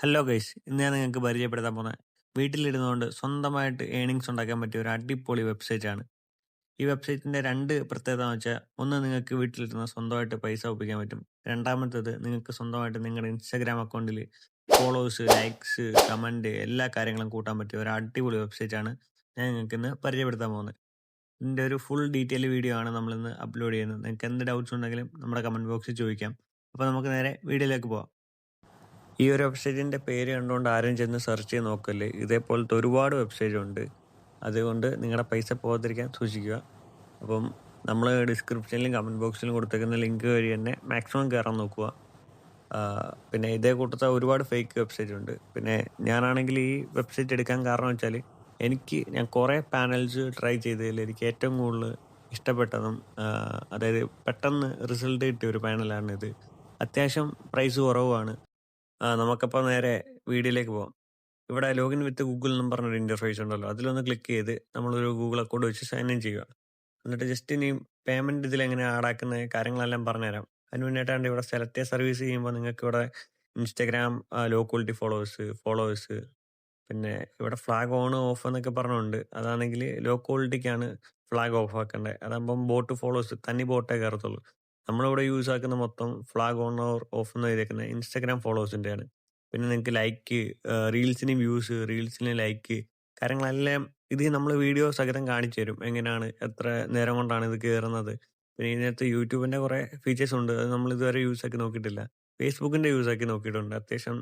Hello guys, ഇന്ന് ഞാൻ നിങ്ങൾക്ക് പരിചയപ്പെടുത്താൻ പോകുന്നത് വീട്ടിലിരുന്നുകൊണ്ട് സ്വന്തമായിട്ട് ഏണിങ്സ് ഉണ്ടാക്കാൻ പറ്റിയ ഒരു അടിപൊളി വെബ്സൈറ്റ് ആണ്. ഈ വെബ്സൈറ്റിന്റെ രണ്ട് പ്രത്യേകത എന്ന് വെച്ചാൽ, ഒന്ന് നിങ്ങൾക്ക് വീട്ടിലിരുന്ന് സ്വന്തമായിട്ട് പൈസ ഒപ്പിക്കാൻ പറ്റും. രണ്ടാമത്തേത് നിങ്ങൾക്ക് സ്വന്തമായിട്ട് നിങ്ങളുടെ ഇൻസ്റ്റാഗ്രാം അക്കൗണ്ടിൽ ഫോളോവേഴ്സ്, ലൈക്സ്, കമന്റ് എല്ലാ കാര്യങ്ങളും കൂട്ടാൻ പറ്റിയ ഒരു അടിപൊളി വെബ്സൈറ്റ് ആണ് ഞാൻ നിങ്ങൾക്ക് ഇന്ന് പരിചയപ്പെടുത്താൻ പോകുന്നത്. ഇതിന്റെ ഒരു ഫുൾ ഡീറ്റെയിൽ വീഡിയോ ആണ് നമ്മൾ ഇന്ന് അപ്ലോഡ് ചെയ്യുന്നത്. നിങ്ങൾക്ക് എന്ത് ഡൗട്ട്സ് ഉണ്ടെങ്കിലും നമ്മുടെ കമന്റ് ബോക്സിൽ ചോദിക്കാം. അപ്പോൾ നമുക്ക് നേരെ വീഡിയോയിലേക്ക് പോവാം. ഈ ഒരു വെബ്സൈറ്റിന്റെ പേര് കണ്ടുകൊണ്ട് ആരും ചെന്ന് സെർച്ച് ചെയ്ത് നോക്കല്ലേ. ഇതേപോലത്തെ ഒരുപാട് വെബ്സൈറ്റ് ഉണ്ട്. അതുകൊണ്ട് നിങ്ങളുടെ പൈസ പോകാതിരിക്കാൻ സൂക്ഷിക്കുക. അപ്പം നമ്മൾ ഡിസ്ക്രിപ്ഷനിലും കമന്റ് ബോക്സിലും കൊടുത്തേക്കുന്ന ലിങ്ക് വഴി തന്നെ മാക്സിമം കയറാൻ നോക്കുക. പിന്നെ ഇതേ കൂട്ടത്തെ ഒരുപാട് ഫേക്ക് വെബ്സൈറ്റ് ഉണ്ട്. പിന്നെ ഞാനാണെങ്കിൽ ഈ വെബ്സൈറ്റ് എടുക്കാൻ കാരണം വെച്ചാൽ, ഞാൻ കുറേ പാനൽസ് ട്രൈ ചെയ്തതിൽ എനിക്ക് ഏറ്റവും കൂടുതൽ ഇഷ്ടപ്പെട്ടതും അതായത് പെട്ടെന്ന് റിസൾട്ട് കിട്ടിയ ഒരു പാനലാണ് ഇത്. അത്യാവശ്യം പ്രൈസ് കുറവുമാണ്. നമുക്കപ്പോൾ നേരെ വീഡിയോയിലേക്ക് പോകാം. ഇവിടെ ലോഗിൻ വിത്ത് ഗൂഗിൾ എന്നും പറഞ്ഞൊരു ഇന്റർഫേസ് ഉണ്ടല്ലോ, അതിലൊന്ന് ക്ലിക്ക് ചെയ്ത് നമ്മളൊരു ഗൂഗിൾ അക്കൗണ്ട് വെച്ച് സൈൻ ഇൻ ചെയ്യുക. എന്നിട്ട് ജസ്റ്റ് ഇനി പേയ്മെന്റ് ഇതിൽ എങ്ങനെ ആഡാക്കുന്ന കാര്യങ്ങളെല്ലാം പറഞ്ഞുതരാം. അതിന് മുന്നേറ്റാണ്ട് ഇവിടെ സെലക്ട് സർവീസ് ചെയ്യുമ്പോൾ നിങ്ങൾക്ക് ഇവിടെ ഇൻസ്റ്റാഗ്രാം ലോ ക്വാളിറ്റി ഫോളോവേഴ്സ്, പിന്നെ ഇവിടെ ഫ്ലാഗ് ഓൺ ഓഫ് എന്നൊക്കെ പറഞ്ഞുണ്ട്. അതാണെങ്കിൽ ലോ ക്വാളിറ്റിക്കാണ് ഫ്ലാഗ് ഓഫ് ആക്കേണ്ടത്. അതാകുമ്പം ബോട്ട് ഫോളോവേഴ്സ് തനി ബോട്ടേ കയറത്തുള്ളൂ. നമ്മളിവിടെ യൂസ് ആക്കുന്ന മൊത്തം ഫ്ലാഗ് ഓൺ ഓർ ഓഫ് എന്ന് എഴുതിയേക്കുന്നത് ഇൻസ്റ്റാഗ്രാം ഫോളോവേഴ്സിൻ്റെയാണ്. പിന്നെ നിങ്ങൾക്ക് ലൈക്ക്, റീൽസിന് വ്യൂസ്, റീൽസിന് ലൈക്ക്, കാര്യങ്ങളെല്ലാം ഇത് നമ്മൾ വീഡിയോ സഹിതം കാണിച്ചു തരും. എങ്ങനെയാണ്, എത്ര നേരം കൊണ്ടാണ് ഇത് കയറുന്നത്. പിന്നെ ഇതിനകത്ത് യൂട്യൂബിന്റെ കുറെ ഫീച്ചേഴ്സ് ഉണ്ട്. അത് നമ്മൾ ഇതുവരെ യൂസ് ആക്കി നോക്കിയിട്ടില്ല. ഫേസ്ബുക്കിന്റെ യൂസ് ആക്കി നോക്കിയിട്ടുണ്ട്. അത്യാവശ്യം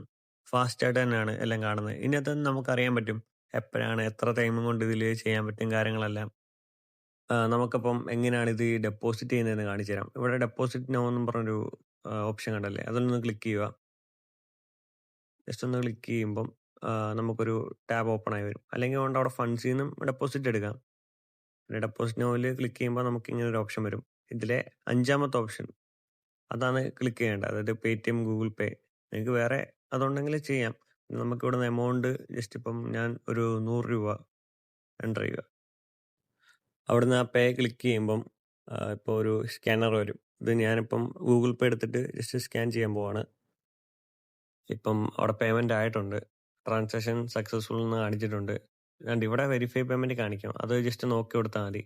ഫാസ്റ്റ് ആയിട്ട് തന്നെയാണ് എല്ലാം കാണുന്നത്. ഇതിനകത്ത് നമുക്ക് അറിയാൻ പറ്റും എപ്പോഴാണ്, എത്ര ടൈം കൊണ്ട് ഇതിൽ ചെയ്യാൻ പറ്റും കാര്യങ്ങളെല്ലാം. നമുക്കപ്പം എങ്ങനെയാണ് ഇത് ഡെപ്പോസിറ്റ് ചെയ്യുന്നതെന്ന് കാണിച്ചു തരാം. ഇവിടെ ഡെപ്പോസിറ്റ് നോ എന്നും പറഞ്ഞൊരു ഓപ്ഷൻ കണ്ടല്ലേ, അതിലൊന്ന് ക്ലിക്ക് ചെയ്യുക. ജസ്റ്റ് ഒന്ന് ക്ലിക്ക് ചെയ്യുമ്പം നമുക്കൊരു ടാബ് ഓപ്പൺ ആയി വരും. അല്ലെങ്കിൽ കൊണ്ട് അവിടെ ഫണ്ട്സിൽ നിന്നും ഡെപ്പോസിറ്റ് എടുക്കാം. പിന്നെ ഡെപ്പോസിറ്റ് നോയിൽ ക്ലിക്ക് ചെയ്യുമ്പോൾ നമുക്ക് ഇങ്ങനെ ഒരു ഓപ്ഷൻ വരും. ഇതിലെ അഞ്ചാമത്തെ ഓപ്ഷൻ, അതാണ് ക്ലിക്ക് ചെയ്യേണ്ടത്. അതായത് പേടിഎം, ഗൂഗിൾ പേ. നിങ്ങൾക്ക് വേറെ അതുണ്ടെങ്കിൽ ചെയ്യാം. നമുക്ക് ഇവിടുന്ന് എമൗണ്ട് ജസ്റ്റ് ഇപ്പം ഞാൻ ഒരു 100 രൂപ എൻ്റർ ചെയ്യുക. അവിടുന്ന് ആ പേ ക്ലിക്ക് ചെയ്യുമ്പം ഇപ്പോൾ ഒരു സ്കാനർ വരും. ഇത് ഞാനിപ്പം ഗൂഗിൾ പേ എടുത്തിട്ട് ജസ്റ്റ് സ്കാൻ ചെയ്യാൻ പോവാണ്. ഇപ്പം അവിടെ പേയ്മെന്റ് ആയിട്ടുണ്ട്. ട്രാൻസാക്ഷൻ സക്സസ്ഫുൾ എന്ന് കാണിച്ചിട്ടുണ്ട്. ആൻഡ് ഇവിടെ വെരിഫൈ പേയ്മെന്റ് കാണിക്കണം. അത് ജസ്റ്റ് നോക്കി കൊടുത്താൽ മതി.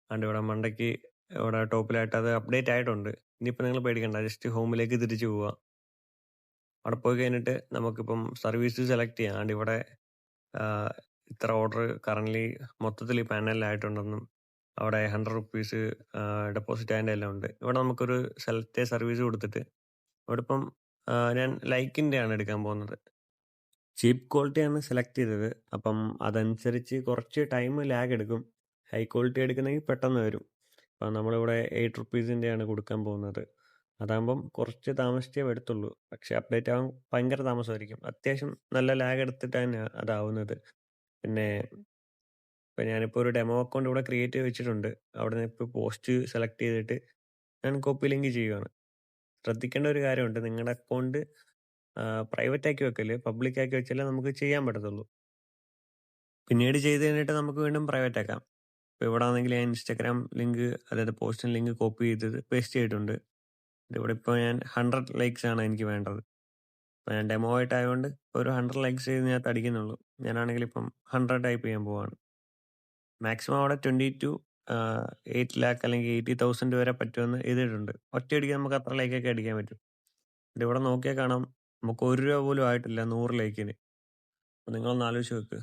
ആൻഡ് ഇവിടെ മണ്ടയ്ക്ക് ഇവിടെ ടോപ്പിലായിട്ട് അത് അപ്ഡേറ്റ് ആയിട്ടുണ്ട്. ഇനിയിപ്പോൾ നിങ്ങൾ പേടിക്കണ്ട, ജസ്റ്റ് ഹോമിലേക്ക് തിരിച്ചു പോവുക. അവിടെ പോയി കഴിഞ്ഞിട്ട് നമുക്കിപ്പം സർവീസ് സെലക്ട് ചെയ്യാം. ആൻഡ് ഇവിടെ ഇത്ര ഓർഡർ കറന്റ് മൊത്തത്തിൽ ഈ പാനലിലായിട്ടുണ്ടെന്നും അവിടെ 100 റുപ്പീസ് ഡെപ്പോസിറ്റ് അതിൻ്റെ എല്ലാം ഉണ്ട്. ഇവിടെ നമുക്കൊരു സെലക്ട് സർവീസ് കൊടുത്തിട്ട് ഇവിടെ ഇപ്പം ഞാൻ ലൈക്കിൻ്റെ ആണ് എടുക്കാൻ പോകുന്നത്. ചീപ്പ് ക്വാളിറ്റിയാണ് സെലക്ട് ചെയ്തത്. അപ്പം അതനുസരിച്ച് കുറച്ച് ടൈം ലാഗ് എടുക്കും. ഹൈ ക്വാളിറ്റി എടുക്കുന്നെങ്കിൽ പെട്ടെന്ന് വരും. അപ്പം നമ്മളിവിടെ 8 റുപ്പീസിൻ്റെയാണ് കൊടുക്കാൻ പോകുന്നത്. അതാകുമ്പം കുറച്ച് താമസിച്ചേ വരത്തുള്ളൂ. പക്ഷെ അപ്ഡേറ്റ് ആകാൻ ഭയങ്കര താമസമായിരിക്കും. അത്യാവശ്യം നല്ല ലാഗ് എടുത്തിട്ട് തന്നെയാണ് അതാവുന്നത്. പിന്നെ ഇപ്പം ഞാനിപ്പോൾ ഒരു ഡെമോ അക്കൗണ്ട് ഇവിടെ ക്രിയേറ്റ് ചെയ്ത് വെച്ചിട്ടുണ്ട്. അവിടെ നിന്ന് ഇപ്പോൾ പോസ്റ്റ് സെലക്ട് ചെയ്തിട്ട് ഞാൻ കോപ്പി ലിങ്ക് ചെയ്യുകയാണ്. ശ്രദ്ധിക്കേണ്ട ഒരു കാര്യമുണ്ട്, നിങ്ങളുടെ അക്കൗണ്ട് പ്രൈവറ്റ് ആക്കി വെക്കല്, പബ്ലിക് ആക്കി വെച്ചാലേ നമുക്ക് ചെയ്യാൻ പറ്റത്തുള്ളൂ. പിന്നീട് ചെയ്ത് കഴിഞ്ഞിട്ട് നമുക്ക് വീണ്ടും പ്രൈവറ്റ് ആക്കാം. ഇപ്പോൾ ഇവിടെ ആണെങ്കിൽ ഞാൻ ഇൻസ്റ്റാഗ്രാം ലിങ്ക്, അതായത് പോസ്റ്റിന് ലിങ്ക് കോപ്പി ചെയ്തത് പേസ്റ്റ് ചെയ്തിട്ടുണ്ട്. ഇവിടെ ഇപ്പോൾ ഞാൻ 100 ലൈക്സ് ആണ് എനിക്ക് വേണ്ടത്. അപ്പോൾ ഞാൻ ഡെമോ ആയിട്ടായതുകൊണ്ട് ഒരു 100 ലൈക്സ് ഇതിനകത്ത് അടിക്കുന്നുള്ളൂ. ഞാനാണെങ്കിൽ ഇപ്പം 100 ടൈപ്പ് ചെയ്യാൻ പോവാണ്. മാക്സിമം അവിടെ 20 to 8 ലാക്ക് അല്ലെങ്കിൽ 80,000 വരെ പറ്റുമെന്ന് എഴുതിയിട്ടുണ്ട്. ഒറ്റയടിക്ക് നമുക്ക് അത്ര ലൈക്കൊക്കെ അടിക്കാൻ പറ്റും. ഇവിടെ നോക്കിയാൽ കാണാം, നമുക്ക് 1 രൂപ പോലും ആയിട്ടില്ല 100 ലൈക്കിന്. അപ്പോൾ നിങ്ങളൊന്ന് ആലോചിച്ച് നോക്ക്.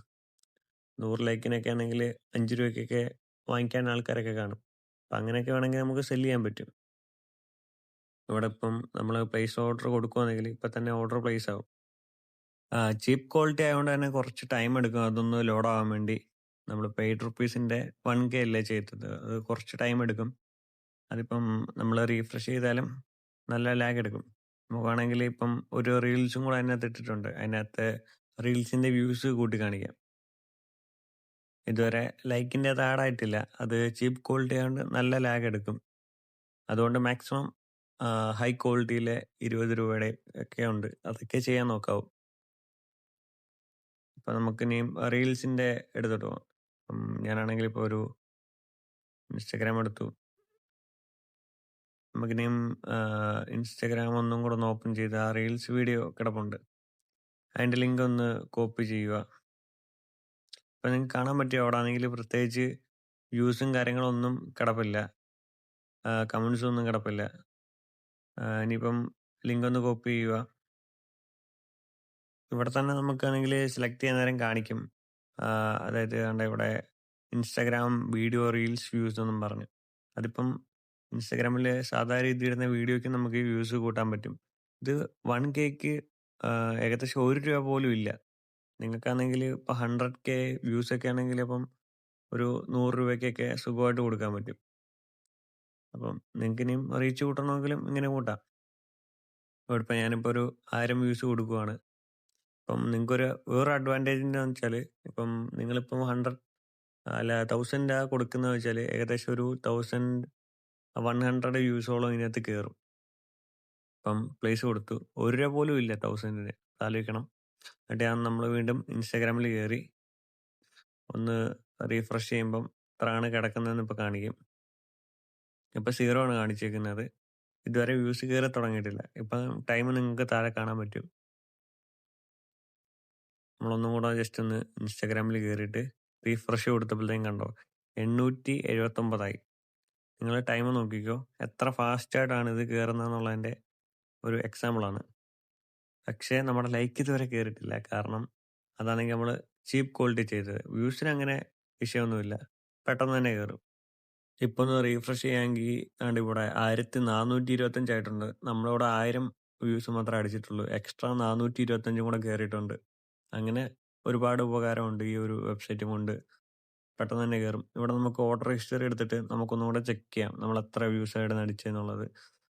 100 ലൈക്കിനൊക്കെ ആണെങ്കിൽ 5 രൂപയ്ക്കൊക്കെ വാങ്ങിക്കാൻ ആൾക്കാരൊക്കെ കാണും. അപ്പം അങ്ങനെയൊക്കെ വേണമെങ്കിൽ നമുക്ക് സെല് ചെയ്യാൻ പറ്റും. ഇവിടെ ഇപ്പം നമ്മൾ പ്ലേസ് ഓർഡർ കൊടുക്കുകയാണെങ്കിൽ ഇപ്പം തന്നെ ഓർഡർ പ്ലേസ് ആവും. ചീപ്പ് ക്വാളിറ്റി ആയതുകൊണ്ട് തന്നെ കുറച്ച് ടൈം എടുക്കും അതൊന്ന് ലോഡ് ആവാൻ വേണ്ടി. നമ്മളിപ്പോൾ 8 റുപ്പീസിൻ്റെ 1K അല്ലേ ചെയ്തത്, അത് കുറച്ച് ടൈം എടുക്കും. അതിപ്പം നമ്മൾ റീഫ്രഷ് ചെയ്താലും നല്ല ലാഗ് എടുക്കും. നമുക്കാണെങ്കിൽ ഇപ്പം ഒരു റീൽസും കൂടെ അതിനകത്ത് ഇട്ടിട്ടുണ്ട്. അതിനകത്ത് റീൽസിൻ്റെ വ്യൂസ് കൂട്ടി കാണിക്കാം. ഇതുവരെ ലൈക്കിൻ്റെ അത് ആഡ് ആയിട്ടില്ല. അത് ചീപ്പ് ക്വാളിറ്റി ആയതുകൊണ്ട് നല്ല ലാഗ് എടുക്കും. അതുകൊണ്ട് മാക്സിമം ഹൈ ക്വാളിറ്റിയിലെ 20 രൂപയുടെ ഒക്കെ ഉണ്ട്, അതൊക്കെ ചെയ്യാൻ നോക്കാവും. ഇപ്പം നമുക്കിനിയും റീൽസിൻ്റെ എടുത്തിട്ട് പോകാം. ഞാനാണെങ്കിൽ ഇപ്പോൾ ഒരു ഇൻസ്റ്റാഗ്രാം എടുത്തു. നമുക്കിനിയും ഇൻസ്റ്റാഗ്രാം ഒന്നും കൂടെ ഒന്ന് ഓപ്പൺ ചെയ്ത് ആ റീൽസ് വീഡിയോ കിടപ്പുണ്ട്. അതിൻ്റെ ലിങ്ക് ഒന്ന് കോപ്പി ചെയ്യുക. അപ്പോൾ നിങ്ങൾക്ക് കാണാൻ പറ്റും അവിടെ ആണെങ്കിൽ പ്രത്യേകിച്ച് വ്യൂസും കാര്യങ്ങളൊന്നും കിടപ്പില്ല, കമൻസും ഒന്നും കിടപ്പില്ല. ഇനിയിപ്പം ലിങ്ക് ഒന്ന് കോപ്പി ചെയ്യുക. ഇവിടെ തന്നെ നമുക്കാണെങ്കിൽ സെലക്ട് ചെയ്യാൻ നേരം കാണിക്കും. അതായത് ഇവിടെ ഇൻസ്റ്റാഗ്രാം വീഡിയോ റീൽസ് വ്യൂസ് എന്നും പറഞ്ഞു. അതിപ്പം ഇൻസ്റ്റാഗ്രാമിൽ സാധാരണ രീതിയിടുന്ന വീഡിയോയ്ക്ക് നമുക്ക് വ്യൂസ് കൂട്ടാൻ പറ്റും. ഇത് 1Kക്ക് ഏകദേശം ₹1 പോലും ഇല്ല. നിങ്ങൾക്കാണെങ്കിൽ ഇപ്പോൾ 100K വ്യൂസൊക്കെ ആണെങ്കിൽ അപ്പം ഒരു ₹100 സുഖമായിട്ട് കൊടുക്കാൻ പറ്റും. അപ്പം നിങ്ങൾക്ക് ഇനിയും റീച്ച് കൂട്ടണമെങ്കിലും ഇങ്ങനെ കൂട്ടാം. ഇപ്പം ഞാനിപ്പോൾ ഒരു 1000 വ്യൂസ് കൊടുക്കുവാണ്. ഇപ്പം നിങ്ങൾക്കൊരു വേറൊരു അഡ്വാൻറ്റേജ് എന്താണെന്ന് വെച്ചാൽ, ഇപ്പം നിങ്ങളിപ്പം 1000 കൊടുക്കുന്നത് വെച്ചാൽ ഏകദേശം ഒരു 1100 വ്യൂസോളം ഇതിനകത്ത് കയറും. ഇപ്പം പ്ലേസ് കൊടുത്തു ₹1 പോലും ഇല്ല 1000-ന്, ആലോചിക്കണം. എന്നിട്ട് നമ്മൾ വീണ്ടും ഇൻസ്റ്റാഗ്രാമിൽ കയറി ഒന്ന് റീഫ്രഷ് ചെയ്യുമ്പം എത്രയാണ് കിടക്കുന്നതെന്ന് ഇപ്പോൾ കാണിക്കും. ഇപ്പം 0 ആണ് കാണിച്ചേക്കുന്നത്. ഇതുവരെ വ്യൂസ് കയറി തുടങ്ങിയിട്ടില്ല. ഇപ്പം ടൈം നിങ്ങൾക്ക് താഴെ കാണാൻ പറ്റും. നമ്മളൊന്നും കൂടെ ജസ്റ്റ് ഒന്ന് ഇൻസ്റ്റാഗ്രാമിൽ കയറിയിട്ട് റീഫ്രഷ് കൊടുത്തപ്പോഴത്തേക്കും കണ്ടോ 879 നിങ്ങൾ ടൈം നോക്കിക്കോ, എത്ര ഫാസ്റ്റായിട്ടാണ് ഇത് കയറുന്നതെന്നുള്ളതിൻ്റെ ഒരു എക്സാമ്പിളാണ്. പക്ഷേ നമ്മുടെ ലൈക്ക് ഇതുവരെ കയറിയിട്ടില്ല. കാരണം അതാണെങ്കിൽ നമ്മൾ ചീപ്പ് ക്വാളിറ്റി ചെയ്തത്. വ്യൂസിന് അങ്ങനെ വിഷയമൊന്നുമില്ല, പെട്ടെന്ന് തന്നെ കയറും. ഇപ്പോൾ ഒന്ന് റീഫ്രഷ് ചെയ്യാമെങ്കിൽ ഇവിടെ 1425 ആയിട്ടുണ്ട്. നമ്മളിവിടെ 1000 വ്യൂസ് മാത്രമേ അടിച്ചിട്ടുള്ളൂ. എക്സ്ട്രാ 425 കൂടെ കയറിയിട്ടുണ്ട്. അങ്ങനെ ഒരുപാട് ഉപകാരമുണ്ട് ഈ ഒരു വെബ്സൈറ്റ് കൊണ്ട്. പെട്ടെന്ന് തന്നെ കയറും. ഇവിടെ നമുക്ക് ഓർഡർ ഹിസ്റ്ററി എടുത്തിട്ട് നമുക്കൊന്നും കൂടെ ചെക്ക് ചെയ്യാം നമ്മൾ എത്ര വ്യൂസ് ആയിരുന്നു അടിച്ചതെന്നുള്ളത്.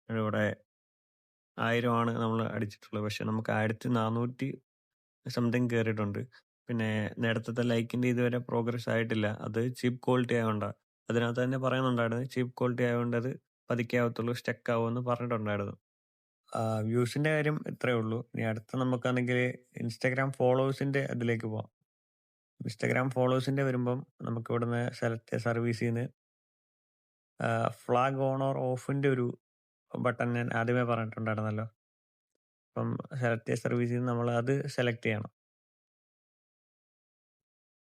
ഇവിടെ 1000 ആണ് നമ്മൾ അടിച്ചിട്ടുള്ളത്. പക്ഷെ നമുക്ക് 1400 സംതിങ് കയറിയിട്ടുണ്ട്. പിന്നെ നേരത്തെ ലൈക്കിൻ്റെ ഇതുവരെ പ്രോഗ്രസ് ആയിട്ടില്ല. അത് ചീപ്പ് ക്വാളിറ്റി ആയതുകൊണ്ടാണ്. അതിനകത്ത് തന്നെ പറയുന്നുണ്ടായിരുന്നു, ചീപ്പ് ക്വാളിറ്റി ആയതുകൊണ്ട് അത് പതുക്കെ ആവത്തുള്ളൂ, സ്റ്റക്ക് ആവുമെന്ന് പറഞ്ഞിട്ടുണ്ടായിരുന്നു. വ്യൂസിൻ്റെ കാര്യം ഇത്രയേ ഉള്ളൂ. ഇനി അടുത്ത നമുക്കാണെങ്കിൽ ഇൻസ്റ്റാഗ്രാം ഫോളോവേഴ്സിൻ്റെ അതിലേക്ക് പോവാം. ഇൻസ്റ്റാഗ്രാം ഫോളോവേഴ്സിൻ്റെ വരുമ്പം നമുക്ക് ഇവിടുന്ന് സെലക്ട് സർവീസിൽ നിന്ന് ഫ്ലാഗ് ഓൺ ഓർ ഓഫിൻ്റെ ഒരു ബട്ടൺ ഞാൻ ആദ്യമേ പറഞ്ഞിട്ടുണ്ടായിരുന്നല്ലോ. അപ്പം സെലക്ട് സർവീസിൽ നിന്ന് നമ്മൾ അത് സെലക്ട് ചെയ്യണം.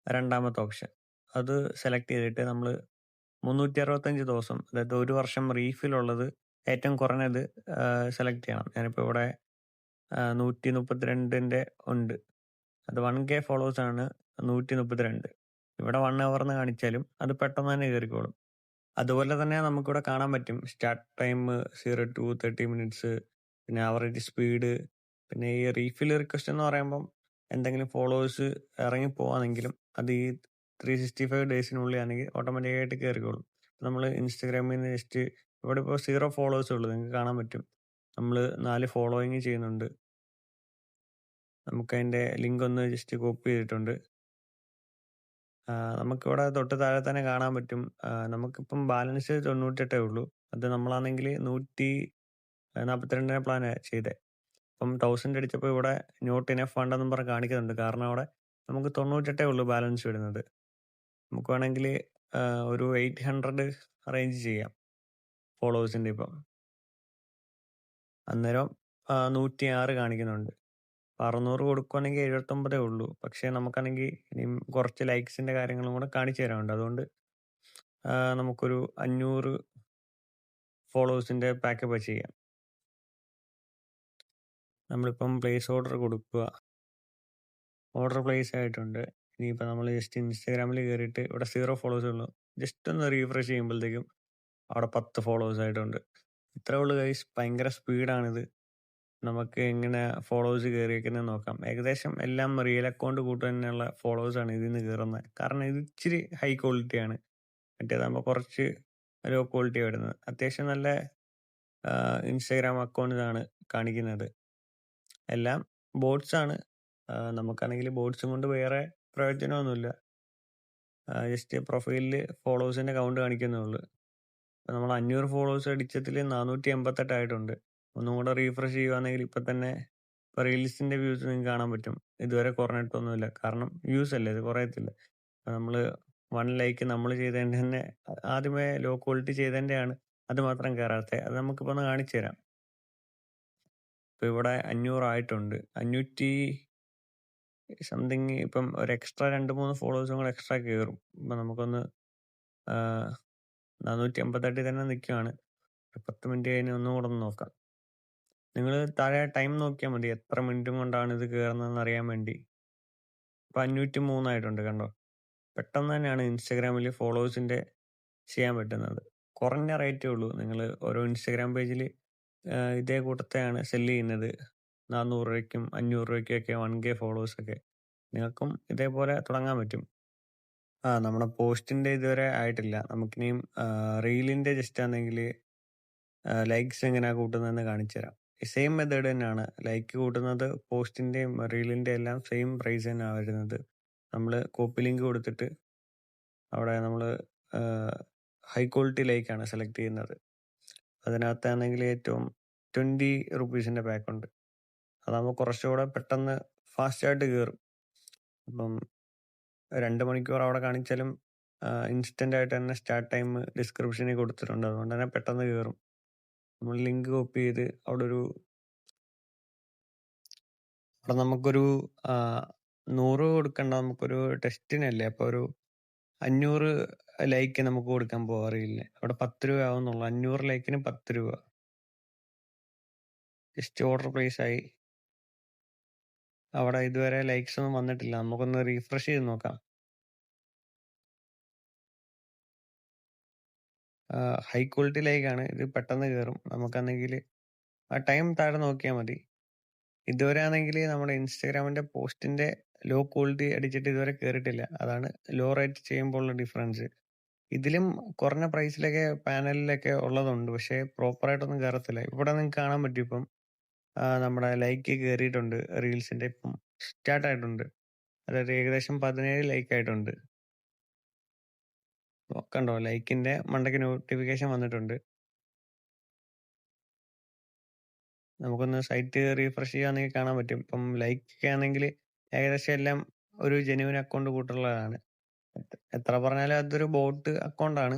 രണ്ടാമത്തെ ഓപ്ഷൻ അത് സെലക്ട് ചെയ്തിട്ട് നമ്മൾ 365 ദിവസം, അതായത് 1 വർഷം റീഫിലുള്ളത് ഏറ്റവും കുറഞ്ഞത് സെലക്ട് ചെയ്യണം. ഞാനിപ്പോൾ ഇവിടെ 132 ഉണ്ട്. അത് 1K ഫോളോവേഴ്സാണ് 132. ഇവിടെ 1 അവർ എന്ന് കാണിച്ചാലും അത് പെട്ടെന്ന് തന്നെ കയറിക്കോളും. അതുപോലെ തന്നെ നമുക്കിവിടെ കാണാൻ പറ്റും സ്റ്റാർട്ട് ടൈം 0 to 30 മിനിറ്റ്സ്, പിന്നെ ആവറേജ് സ്പീഡ്, പിന്നെ ഈ റീഫിൽ റിക്വസ്റ്റ് എന്ന് പറയുമ്പം എന്തെങ്കിലും ഫോളോവേഴ്സ് ഇറങ്ങി പോവാണെങ്കിലും അത് ഈ 365 ഡേയ്സിനുള്ളിൽ ആണെങ്കിൽ ഓട്ടോമാറ്റിക്കായിട്ട് കയറിക്കോളും. നമ്മൾ ഇൻസ്റ്റാഗ്രാമിൽ നിന്ന് ജസ്റ്റ് ഇവിടെ ഇപ്പോൾ 0 ഫോളോവേഴ്സേ ഉള്ളൂ, നിങ്ങൾക്ക് കാണാൻ പറ്റും. നമ്മൾ 4 ഫോളോയിങ് ചെയ്യുന്നുണ്ട്. നമുക്കതിൻ്റെ ലിങ്ക് ഒന്ന് ജസ്റ്റ് കോപ്പി ചെയ്തിട്ടുണ്ട്. നമുക്കിവിടെ തൊട്ട് താഴെ തന്നെ കാണാൻ പറ്റും. നമുക്കിപ്പം ബാലൻസ് 98 ഉള്ളൂ. അത് നമ്മളാണെങ്കിൽ 142 പ്ലാനാണ് ചെയ്തത്. അപ്പം 1000 അടിച്ചപ്പോൾ ഇവിടെ നോട്ട് ഇനഫ് ഫണ്ട് എന്നും പറഞ്ഞ് കാണിക്കുന്നുണ്ട്. കാരണം അവിടെ നമുക്ക് 98 ഉള്ളൂ ബാലൻസ് വരുന്നത്. നമുക്ക് വേണമെങ്കിൽ ഒരു 800 അറേഞ്ച് ചെയ്യാം ഫോളോവേഴ്സിൻ്റെ. ഇപ്പം അന്നേരം 106 കാണിക്കുന്നുണ്ട്. 600 കൊടുക്കുകയാണെങ്കിൽ 79 ഉള്ളൂ. പക്ഷേ നമുക്കാണെങ്കിൽ ഇനിയും കുറച്ച് ലൈക്സിൻ്റെ കാര്യങ്ങളും കൂടെ കാണിച്ചു തരാനുണ്ട്. അതുകൊണ്ട് നമുക്കൊരു 500 ഫോളോവേഴ്സിൻ്റെ പാക്കപ്പ് ചെയ്യാം. നമ്മളിപ്പം പ്ലേസ് ഓർഡർ കൊടുക്കുക. ഓർഡർ പ്ലേസ് ആയിട്ടുണ്ട്. ഇനിയിപ്പോൾ നമ്മൾ ജസ്റ്റ് ഇൻസ്റ്റാഗ്രാമിൽ കയറിയിട്ട് ഇവിടെ 0 ഫോളോവേഴ്സേ ഉള്ളൂ. ജസ്റ്റ് ഒന്ന് റീഫ്രഷ് ചെയ്യുമ്പോഴത്തേക്കും അവിടെ 10 ഫോളോവേഴ്സ് ആയിട്ടുണ്ട്. ഇത്രേ ഉള്ളൂ ഗൈസ്. ഭയങ്കര സ്പീഡാണിത്. നമുക്ക് എങ്ങനെ ഫോളോവേഴ്സ് കയറിയേക്കുന്നത് നോക്കാം. ഏകദേശം എല്ലാം റിയൽ അക്കൗണ്ട് കൂട്ട് തന്നെയുള്ള ഫോളോവേഴ്സാണ് ഇതിൽ നിന്ന് കയറുന്നത്. കാരണം ഇത് ഇച്ചിരി ഹൈ ക്വാളിറ്റിയാണ്. മറ്റേതാകുമ്പോൾ കുറച്ച് ലോ ക്വാളിറ്റി വരുന്നത്. അത്യാവശ്യം നല്ല ഇൻസ്റ്റാഗ്രാം അക്കൗണ്ടിലാണ് കാണിക്കുന്നത്. എല്ലാം ബോട്ട്സാണ്. നമുക്കാണെങ്കിൽ ബോട്ട്സും കൊണ്ട് വേറെ പ്രയോജനമൊന്നുമില്ല. ജസ്റ്റ് പ്രൊഫൈലിൽ ഫോളോവേഴ്സിൻ്റെ കൗണ്ട് കാണിക്കുന്നേ ഉള്ളൂ. അപ്പോൾ നമ്മൾ 500 ഫോളോവേഴ്സ് അടിച്ചതിൽ 488 ആയിട്ടുണ്ട്. ഒന്നും കൂടെ റീഫ്രഷ് ചെയ്യുകയാണെങ്കിൽ ഇപ്പം തന്നെ ഇപ്പോൾ റീൽസിൻ്റെ വ്യൂസ് നിങ്ങൾക്ക് കാണാൻ പറ്റും. ഇതുവരെ കുറഞ്ഞിട്ടൊന്നുമില്ല. കാരണം വ്യൂസ് അല്ലേ, ഇത് കുറയത്തില്ല. നമ്മൾ 1 ലൈക്ക് നമ്മൾ ചെയ്തതിൻ്റെ തന്നെ ആദ്യമേ ലോ ക്വാളിറ്റി ചെയ്തതിൻ്റെയാണ് അത് മാത്രം കയറാത്തത്. അത് നമുക്കിപ്പോൾ ഒന്ന് കാണിച്ചു തരാം. ഇപ്പോൾ ഇവിടെ 500 ആയിട്ടുണ്ട്. സംതിങ് ഇപ്പം ഒരു എക്സ്ട്രാ 2-3 ഫോളോവേഴ്സും കൂടെ എക്സ്ട്രാ കയറും. ഇപ്പം നമുക്കൊന്ന് 458 തന്നെ നിൽക്കുകയാണ്. 10 മിനിറ്റ് കഴിഞ്ഞ് ഒന്നും കൂടെ ഒന്ന് നോക്കാം. നിങ്ങൾ താഴെ ടൈം നോക്കിയാൽ മതി, എത്ര മിനിറ്റും കൊണ്ടാണ് ഇത് കയറുന്നതെന്ന് അറിയാൻ വേണ്ടി. ഇപ്പം 503 ആയിട്ടുണ്ട് കണ്ടോ. പെട്ടെന്ന് തന്നെയാണ് ഇൻസ്റ്റാഗ്രാമിൽ ഫോളോവേഴ്സിൻ്റെ ചെയ്യാൻ പറ്റുന്നത്. കുറഞ്ഞ റേറ്റേ ഉള്ളൂ. നിങ്ങൾ ഓരോ ഇൻസ്റ്റാഗ്രാം പേജിൽ ഇതേ കൂട്ടത്തെയാണ് സെല്ല് ചെയ്യുന്നത്. 400 രൂപയ്ക്കും 500 രൂപയ്ക്കൊക്കെ 1K ഫോളോവേഴ്സൊക്കെ. നിങ്ങൾക്കും ഇതേപോലെ തുടങ്ങാൻ പറ്റും. നമ്മുടെ പോസ്റ്റിൻ്റെ ഇതുവരെ ആയിട്ടില്ല. നമുക്കിനിയും റീലിൻ്റെ ജസ്റ്റ് ആണെങ്കിൽ ലൈക്സ് എങ്ങനെയാണ് കൂട്ടുന്നതെന്ന് കാണിച്ചു തരാം. സെയിം മെത്തേഡ് തന്നെയാണ്. ലൈക്ക് കൂട്ടുന്നത് പോസ്റ്റിൻ്റെയും റീലിൻ്റെ എല്ലാം സെയിം പ്രൈസ് തന്നെയാണ് വരുന്നത്. നമ്മൾ കോപ്പി ലിങ്ക് കൊടുത്തിട്ട് അവിടെ നമ്മൾ ഹൈ ക്വാളിറ്റി ലൈക്കാണ് സെലക്ട് ചെയ്യുന്നത്. അതിനകത്താണെങ്കിൽ ഏറ്റവും 20 റുപ്പീസിൻ്റെ പാക്കുണ്ട്. അതാകുമ്പോൾ കുറച്ചുകൂടെ പെട്ടെന്ന് ഫാസ്റ്റായിട്ട് കയറും. അപ്പം 2 മണിക്കൂർ അവിടെ കാണിച്ചാലും ഇൻസ്റ്റൻ്റ് ആയിട്ട് തന്നെ സ്റ്റാർട്ട് ടൈം ഡിസ്ക്രിപ്ഷനിൽ കൊടുത്തിട്ടുണ്ട്. അതുകൊണ്ട് തന്നെ പെട്ടെന്ന് കയറും. നമ്മൾ ലിങ്ക് കോപ്പി ചെയ്ത് അവിടെ നമുക്കൊരു 100 കൊടുക്കണ്ട, നമുക്കൊരു ടെസ്റ്റിനല്ലേ. അപ്പോൾ ഒരു 500 ലൈക്ക് നമുക്ക് കൊടുക്കാൻ പോകാറില്ല. അവിടെ 10 രൂപ ആവുന്നുള്ളൂ. 500 ലൈക്കിന് 10 രൂപ. ജസ്റ്റ് ഓർഡർ പ്ലേസ് ആയി. അവിടെ ഇതുവരെ ലൈക്സ് ഒന്നും വന്നിട്ടില്ല. നമുക്കൊന്ന് റീഫ്രഷ് ചെയ്ത് നോക്കാം. ഹൈ ക്വാളിറ്റി ലൈക്കാണ്. ഇത് പെട്ടെന്ന് കയറും. നമുക്കാണെങ്കിൽ ആ ടൈം താഴെ നോക്കിയാൽ മതി. ഇതുവരെ ആണെങ്കിൽ നമ്മുടെ ഇൻസ്റ്റാഗ്രാമിൻ്റെ പോസ്റ്റിൻ്റെ ലോ ക്വാളിറ്റി അടിച്ചിട്ട് ഇതുവരെ കയറിയിട്ടില്ല. അതാണ് ലോ റേറ്റ് ചെയ്യുമ്പോഴുള്ള ഡിഫറൻസ്. ഇതിലും കുറഞ്ഞ പ്രൈസിലൊക്കെ പാനലിലൊക്കെ ഉള്ളതുണ്ട്, പക്ഷേ പ്രോപ്പറായിട്ടൊന്നും കയറത്തില്ല. ഇവിടെ നിങ്ങൾക്ക് കാണാൻ പറ്റും. ഇപ്പം നമ്മുടെ ലൈക്ക് കയറിയിട്ടുണ്ട്. റീൽസിൻ്റെ ഇപ്പം സ്റ്റാർട്ടായിട്ടുണ്ട്. അതായത് ഏകദേശം 17 ലൈക്ക് ആയിട്ടുണ്ട്. കണ്ടോ, ലൈക്കിൻ്റെ മണ്ടയ്ക്ക് നോട്ടിഫിക്കേഷൻ വന്നിട്ടുണ്ട്. നമുക്കൊന്ന് സൈറ്റ് റീഫ്രഷ് ചെയ്യുകയാണെങ്കിൽ കാണാൻ പറ്റും. ഇപ്പം ലൈക്ക് ആണെങ്കിൽ ഏകദേശം എല്ലാം ഒരു ജെന്യുവൻ അക്കൗണ്ട് കൂട്ടുള്ളതാണ്. എത്ര പറഞ്ഞാലും അതൊരു ബോട്ട് അക്കൗണ്ടാണ്.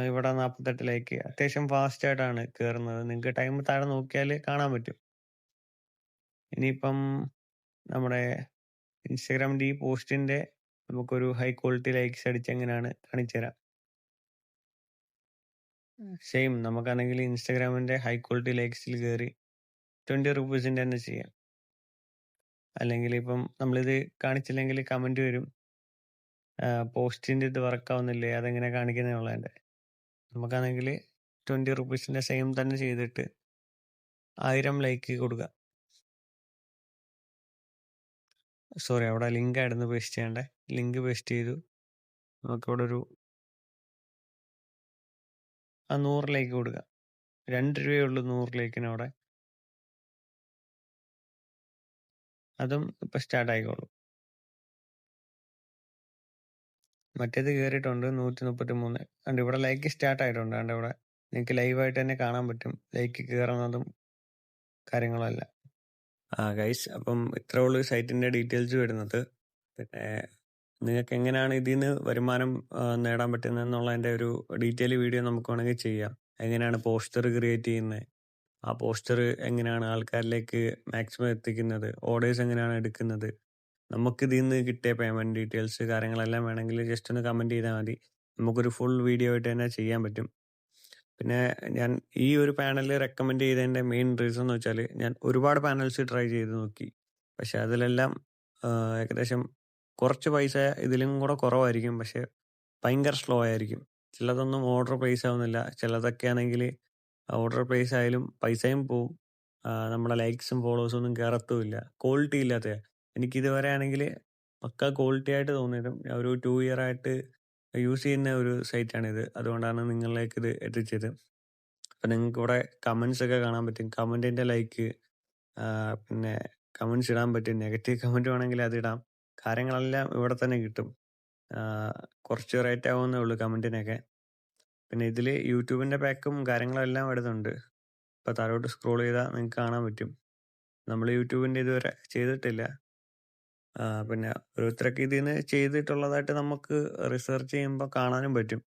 ഇവിടെ 48 ലൈക്ക് അത്യാവശ്യം ഫാസ്റ്റ് ആയിട്ടാണ് കയറുന്നത്. നിങ്ങൾക്ക് ടൈം താഴെ നോക്കിയാൽ കാണാൻ പറ്റും. ഇനിയിപ്പം നമ്മുടെ ഇൻസ്റ്റാഗ്രാമിൻ്റെ ഈ പോസ്റ്റിൻ്റെ നമുക്കൊരു ഹൈ ക്വാളിറ്റി ലൈക്സ് അടിച്ച് എങ്ങനെയാണ് കാണിച്ചു തരാം. സെയിം നമുക്കാണെങ്കിൽ ഇൻസ്റ്റാഗ്രാമിൻ്റെ ഹൈ ക്വാളിറ്റി ലൈക്സിൽ കയറി 20 റുപ്പീസിൻ്റെ തന്നെ ചെയ്യാം. അല്ലെങ്കിൽ ഇപ്പം നമ്മളിത് കാണിച്ചില്ലെങ്കിൽ കമൻറ്റ് വരും, പോസ്റ്റിൻ്റെ ഇത് വർക്കാവുന്നില്ലേ, അതെങ്ങനെ കാണിക്കുന്നതിനുള്ളതിൻ്റെ. നമുക്കാണെങ്കിൽ 20 റുപ്പീസിൻ്റെ സെയിം തന്നെ ചെയ്തിട്ട് 1000 ലൈക്ക് കൊടുക്കുക. സോറി, അവിടെ ലിങ്ക് ആയിരുന്നു പേസ്റ്റ് ചെയ്യേണ്ടത്. ലിങ്ക് പേസ്റ്റ് ചെയ്തു. നമുക്കിവിടെ ഒരു 100 ലൈക്ക് കൊടുക്കുക. 2 രൂപയുള്ളൂ 100 ലൈക്കിന് അവിടെ. അതും ഇപ്പം സ്റ്റാർട്ട് ആയിക്കോളും. മറ്റേത് കയറിയിട്ടുണ്ട് 133. അതുകൊണ്ട് ഇവിടെ ലൈക്ക് സ്റ്റാർട്ട് ആയിട്ടുണ്ട്. അതുകൊണ്ട് ഇവിടെ നിങ്ങൾക്ക് ലൈവായിട്ട് തന്നെ കാണാൻ പറ്റും ലൈക്ക് കയറുന്നതും കാര്യങ്ങളെല്ലാം. ഗൈസ്, അപ്പം ഇത്രേ ഉള്ളൂ സൈറ്റിൻ്റെ ഡീറ്റെയിൽസ് വരുന്നത്. പിന്നെ നിങ്ങൾക്ക് എങ്ങനെയാണ് ഇതിൽ നിന്ന് വരുമാനം നേടാൻ പറ്റുന്നത് എന്നുള്ളതിൻ്റെ ഒരു ഡീറ്റെയിൽ വീഡിയോ നമുക്ക് വേണമെങ്കിൽ ചെയ്യാം. എങ്ങനെയാണ് പോസ്റ്റർ ക്രിയേറ്റ് ചെയ്യുന്നത്, ആ പോസ്റ്റർ എങ്ങനെയാണ് ആൾക്കാരിലേക്ക് മാക്സിമം എത്തിക്കുന്നത്, ഓർഡേഴ്സ് എങ്ങനെയാണ് എടുക്കുന്നത്, നമുക്ക് ഇതിൽ നിന്ന് കിട്ടിയ പേയ്മെൻറ്റ് ഡീറ്റെയിൽസ് കാര്യങ്ങളെല്ലാം വേണമെങ്കിൽ ജസ്റ്റ് ഒന്ന് കമൻറ്റ് ചെയ്താൽ മതി. നമുക്കൊരു ഫുൾ വീഡിയോ ആയിട്ട് തന്നെ ചെയ്യാൻ പറ്റും. പിന്നെ ഞാൻ ഈ ഒരു പാനൽ റെക്കമെൻഡ് ചെയ്തതിൻ്റെ മെയിൻ റീസൺ എന്ന് വെച്ചാൽ, ഞാൻ ഒരുപാട് പാനൽസ് ട്രൈ ചെയ്ത് നോക്കി. പക്ഷെ അതിലെല്ലാം ഏകദേശം കുറച്ച് പൈസ ഇതിലും കൂടെ കുറവായിരിക്കും, പക്ഷെ ഭയങ്കര സ്ലോ ആയിരിക്കും. ചിലതൊന്നും ഓർഡർ പ്ലേസ് ആവുന്നില്ല. ചിലതൊക്കെ ആണെങ്കിൽ ഓർഡർ പ്ലേസ് ആയാലും പൈസയും പോവും, നമ്മുടെ ലൈക്സും ഫോളോവേഴ്സും ഒന്നും കയറത്തുമില്ല. ക്വാളിറ്റി ഇല്ലാത്ത. എനിക്കിതുവരെ ആണെങ്കിൽ പക്ക ക്വാളിറ്റി ആയിട്ട് തോന്നിയതും ഞാൻ ഒരു 2 ഇയർ ആയിട്ട് യൂസ് ചെയ്യുന്ന ഒരു സൈറ്റാണിത്. അതുകൊണ്ടാണ് നിങ്ങളിലേക്ക് ഇത് എത്തിച്ചത്. അപ്പം നിങ്ങൾക്ക് ഇവിടെ കമൻസ് ഒക്കെ കാണാൻ പറ്റും. കമൻറ്റിൻ്റെ ലൈക്ക്, പിന്നെ കമൻസ് ഇടാൻ പറ്റും. നെഗറ്റീവ് കമൻറ്റ് വേണമെങ്കിൽ അതിടാം. കാര്യങ്ങളെല്ലാം ഇവിടെ തന്നെ കിട്ടും. കുറച്ച് റേറ്റ് ആവുന്നേ ഉള്ളൂ കമൻറ്റിനൊക്കെ. പിന്നെ ഇതിൽ യൂട്യൂബിൻ്റെ പാക്കും കാര്യങ്ങളെല്ലാം വരുന്നുണ്ട്. ഇപ്പോൾ താഴോട്ട് സ്ക്രോൾ ചെയ്താൽ നിങ്ങൾക്ക് കാണാൻ പറ്റും. നമ്മൾ യൂട്യൂബിൻ്റെ ഇതുവരെ ചെയ്തിട്ടില്ല. പിന്നെ ഓരോരുത്തരൊക്കെ ഇതിൽ നിന്ന് ചെയ്തിട്ടുള്ളതായിട്ട് നമുക്ക് റിസർച്ച് ചെയ്യുമ്പോൾ കാണാനും പറ്റും.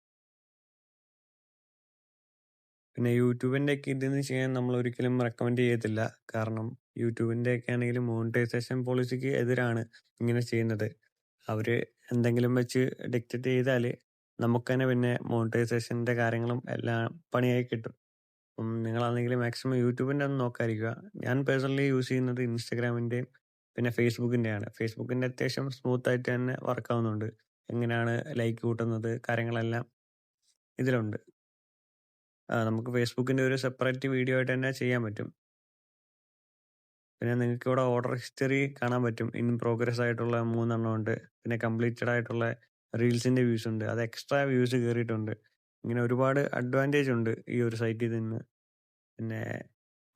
പിന്നെ യൂട്യൂബിൻ്റെയൊക്കെ ഇതിന്ന് ചെയ്യാൻ നമ്മളൊരിക്കലും റെക്കമെൻഡ് ചെയ്യത്തില്ല. കാരണം യൂട്യൂബിൻ്റെയൊക്കെ ആണെങ്കിലും മോണിറ്റൈസേഷൻ പോളിസിക്ക് എതിരാണ് ഇങ്ങനെ ചെയ്യുന്നത്. അവര് എന്തെങ്കിലും വെച്ച് ഡിക്റ്റേറ്റ് ചെയ്താല് നമുക്കന്നെ പിന്നെ മോണിറ്റൈസേഷൻ്റെ കാര്യങ്ങളും എല്ലാം പണിയായി കിട്ടും. നിങ്ങളാണെങ്കിൽ മാക്സിമം യൂട്യൂബിൻ്റെ ഒന്നും നോക്കാതിരിക്കുക. ഞാൻ പേഴ്സണലി യൂസ് ചെയ്യുന്നത് ഇൻസ്റ്റാഗ്രാമിൻ്റെയും പിന്നെ ഫേസ്ബുക്കിൻ്റെയാണ്. ഫേസ്ബുക്കിൻ്റെ അത്യാവശ്യം സ്മൂത്തായിട്ട് തന്നെ വർക്കാവുന്നുണ്ട്. എങ്ങനെയാണ് ലൈക്ക് കൂട്ടുന്നത് കാര്യങ്ങളെല്ലാം ഇതിലുണ്ട്. നമുക്ക് ഫേസ്ബുക്കിൻ്റെ ഒരു സെപ്പറേറ്റ് വീഡിയോ ആയിട്ട് തന്നെ ചെയ്യാൻ പറ്റും. പിന്നെ നിങ്ങൾക്കിവിടെ ഓർഡർ ഹിസ്റ്ററി കാണാൻ പറ്റും. ഇൻ പ്രോഗ്രസ് ആയിട്ടുള്ള 3 എണ്ണം ഉണ്ട്. പിന്നെ കംപ്ലീറ്റഡ് ആയിട്ടുള്ള റീൽസിൻ്റെ വ്യൂസ് ഉണ്ട്. അത് എക്സ്ട്രാ വ്യൂസ് കയറിയിട്ടുണ്ട്. ഇങ്ങനെ ഒരുപാട് അഡ്വാൻറ്റേജ് ഉണ്ട് ഈ ഒരു സൈറ്റിൽ നിന്ന്. പിന്നെ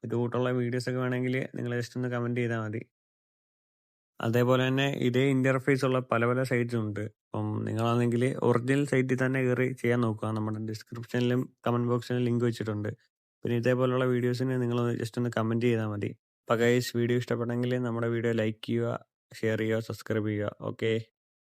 ഇത് കൂട്ടുള്ള വീഡിയോസൊക്കെ വേണമെങ്കിൽ നിങ്ങൾ ജസ്റ്റ് ഒന്ന് കമൻറ്റ് ചെയ്താൽ മതി. അതേപോലെ തന്നെ ഇതേ ഇൻ്റർഫേസ് ഉള്ള പല പല സൈറ്റ്സ് ഉണ്ട്. നിങ്ങളാണെങ്കിൽ ഒറിജിനൽ സൈറ്റിൽ തന്നെ കയറി ചെയ്യാൻ നോക്കുക. നമ്മുടെ ഡിസ്ക്രിപ്ഷനിലും കമൻറ്റ് ബോക്സിലും ലിങ്ക് വെച്ചിട്ടുണ്ട്. പിന്നെ ഇതേപോലുള്ള വീഡിയോസിന് നിങ്ങൾ ജസ്റ്റ് ഒന്ന് കമൻറ്റ് ചെയ്താൽ മതി. അപ്പോൾ ഗൈസ് വീഡിയോ ഇഷ്ടപ്പെട്ടെങ്കിൽ നമ്മുടെ വീഡിയോ ലൈക്ക് ചെയ്യുക, ഷെയർ ചെയ്യുക, സബ്സ്ക്രൈബ് ചെയ്യുക. ഓക്കെ.